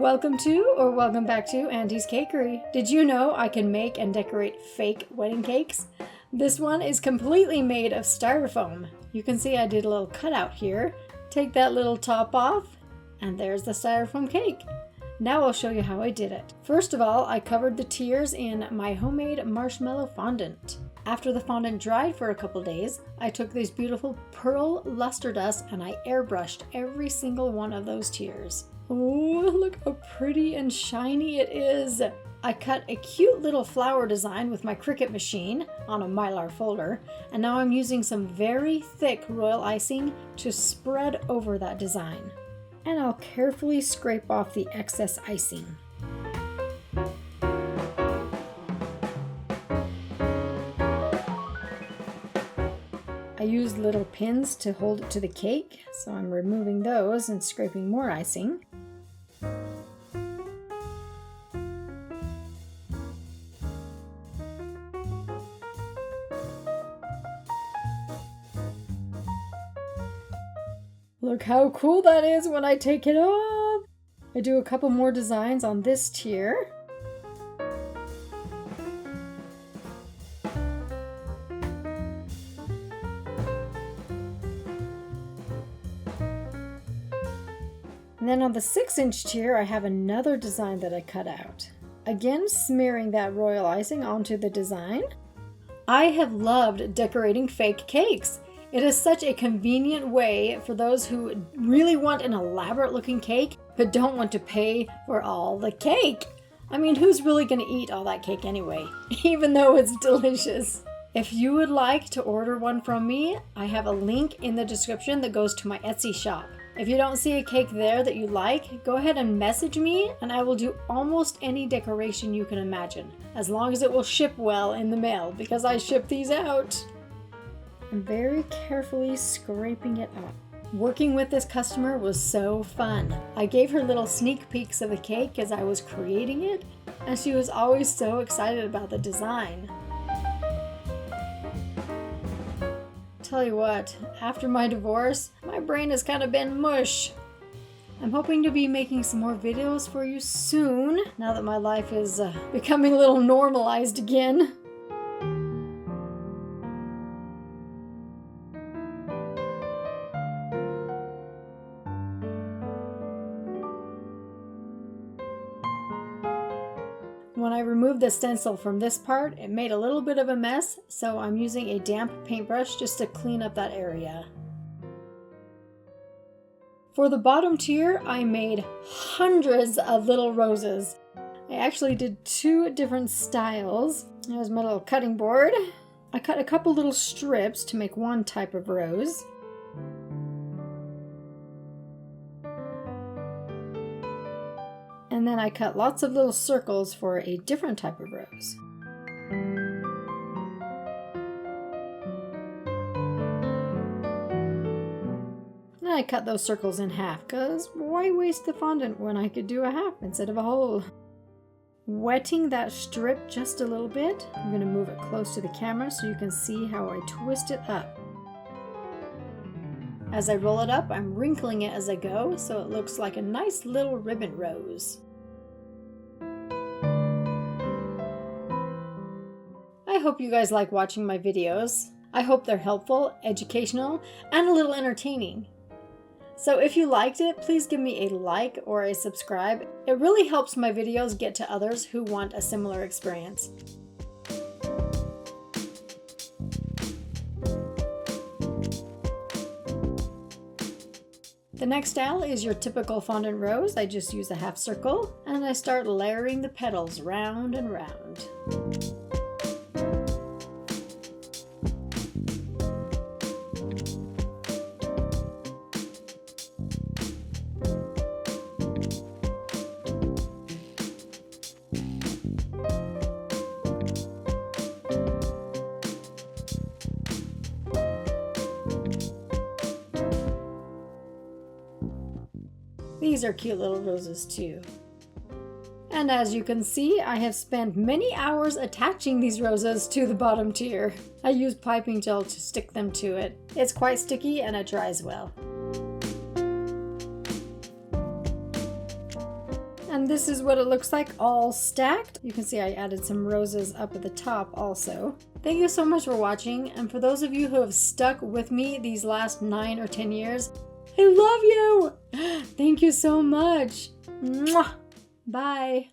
Welcome to or welcome back to Auntie's Cakery. Did you know I can make and decorate fake wedding cakes? This one is completely made of styrofoam. You can see I did a little cutout here. Take that little top off and there's the styrofoam cake. Now I'll show you how I did it. First of all, I covered the tiers in my homemade marshmallow fondant. After the fondant dried for a couple days, I took this beautiful pearl luster dust and I airbrushed every single one of those tiers. Oh, look how pretty and shiny it is. I cut a cute little flower design with my Cricut machine on a Mylar folder, and now I'm using some very thick royal icing to spread over that design. And I'll carefully scrape off the excess icing. I used little pins to hold it to the cake, so I'm removing those and scraping more icing. Look how cool that is when I take it off! I do a couple more designs on this tier. And then on the 6-inch tier, I have another design that I cut out. Again, smearing that royal icing onto the design. I have loved decorating fake cakes. It is such a convenient way for those who really want an elaborate looking cake but don't want to pay for all the cake. I mean, who's really going to eat all that cake anyway, even though it's delicious? If you would like to order one from me, I have a link in the description that goes to my Etsy shop. If you don't see a cake there that you like, go ahead and message me and I will do almost any decoration you can imagine, as long as it will ship well in the mail because I ship these out. I'm very carefully scraping it up. Working with this customer was so fun. I gave her little sneak peeks of the cake as I was creating it, and she was always so excited about the design. Tell you what, after my divorce, my brain has kind of been mush. I'm hoping to be making some more videos for you soon, now that my life is becoming a little normalized again. When I removed the stencil from this part, it made a little bit of a mess, so I'm using a damp paintbrush just to clean up that area. For the bottom tier, I made hundreds of little roses. I actually did 2 different styles. There's my little cutting board. I cut a couple little strips to make one type of rose. And then I cut lots of little circles for a different type of rose. And I cut those circles in half, because why waste the fondant when I could do a half instead of a whole? Wetting that strip just a little bit, I'm going to move it close to the camera so you can see how I twist it up. As I roll it up, I'm wrinkling it as I go so it looks like a nice little ribbon rose. I hope you guys like watching my videos. I hope they're helpful, educational, and a little entertaining. So if you liked it, please give me a like or a subscribe. It really helps my videos get to others who want a similar experience. The next style is your typical fondant rose. I just use a half circle and I start layering the petals round and round. These are cute little roses too. And as you can see, I have spent many hours attaching these roses to the bottom tier. I use piping gel to stick them to it. It's quite sticky and it dries well. And this is what it looks like all stacked. You can see I added some roses up at the top also. Thank you so much for watching, and for those of you who have stuck with me these last 9 or 10 years, I love you! Thank you so much. Mwah! Bye.